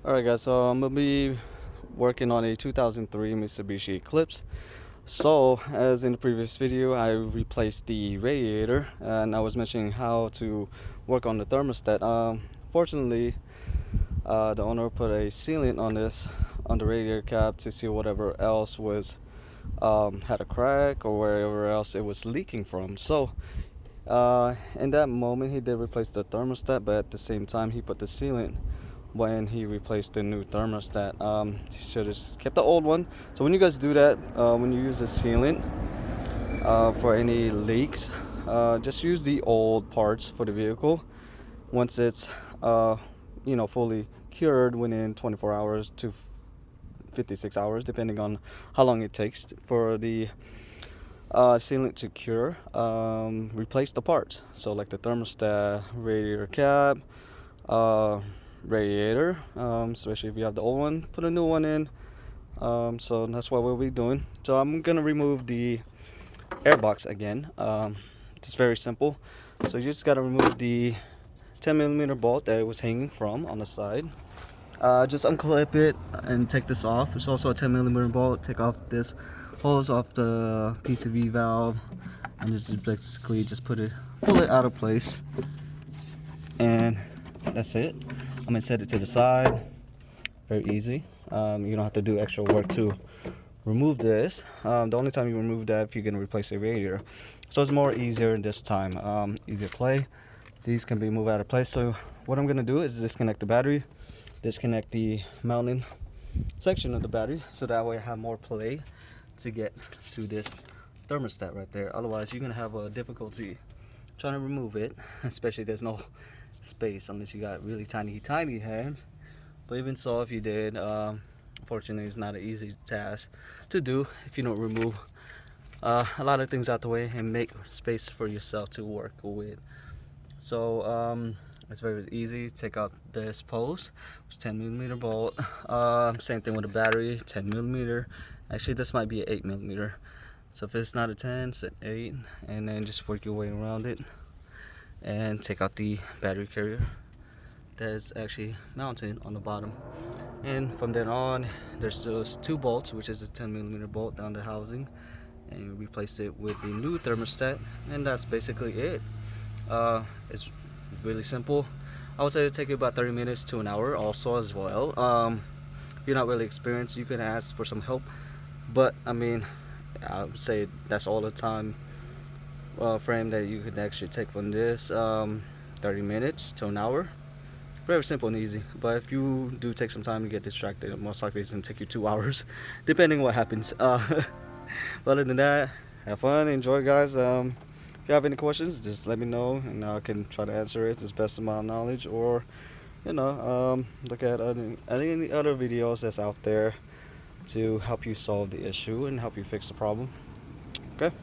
Alright guys, so I'm gonna be working on a 2003 Mitsubishi Eclipse. So as in the previous video, I replaced the radiator and I was mentioning how to work on the thermostat. Fortunately, the owner put a sealant on the radiator cap to see whatever else was had a crack or wherever else it was leaking from. So in that moment he did replace the thermostat, but at the same time he put the sealant when he replaced the new thermostat. He should have kept the old one. So when you guys do that, when you use the sealant for any leaks, just use the old parts for the vehicle. Once it's fully cured within 24 hours to 56 hours, depending on how long it takes for the sealant to cure, replace the parts. So like the thermostat, radiator cap, uh, radiator, especially if you have the old one, put a new one in. So that's what we'll be doing. So I'm gonna remove the air box again. It's very simple. So you just gotta remove the 10mm bolt that it was hanging from on the side. Just unclip it and take this off. It's also a 10mm bolt. Take off this hose off the PCV valve and just basically just pull it out of place, and that's it. I'm gonna set it to the side. Very easy. You don't have to do extra work to remove this. The only time you remove that if you're gonna replace the radiator, so it's more easier this time. Easier play. These can be moved out of place. So what I'm gonna do is disconnect the battery, disconnect the mounting section of the battery, so that way I have more play to get to this thermostat right there. Otherwise you're gonna have a difficulty trying to remove it, especially there's no space unless you got really tiny hands. But even so, if you did, unfortunately it's not an easy task to do if you don't remove a lot of things out the way and make space for yourself to work with. So it's very easy. Take out this post, which is 10mm bolt. Same thing with the battery, 10mm. Actually this might be an 8mm. So if it's not a 10, it's an 8, and then just work your way around it and take out the battery carrier that is actually mounted on the bottom. And from then on, there's those two bolts, which is a 10mm bolt down the housing, and you replace it with the new thermostat, and that's basically it. It's really simple. I would say it'll take you about 30 minutes to an hour also as well. If you're not really experienced, you can ask for some help, but I mean, I would say that's all the time frame that you could actually take from this. 30 minutes to an hour. Very simple and easy. But if you do take some time to get distracted, most likely it's gonna take you 2 hours depending what happens. But other than that, have fun, enjoy guys. If you have any questions, just let me know and I can try to answer it as best of my knowledge, or look at any other videos that's out there to help you solve the issue and help you fix the problem. Okay.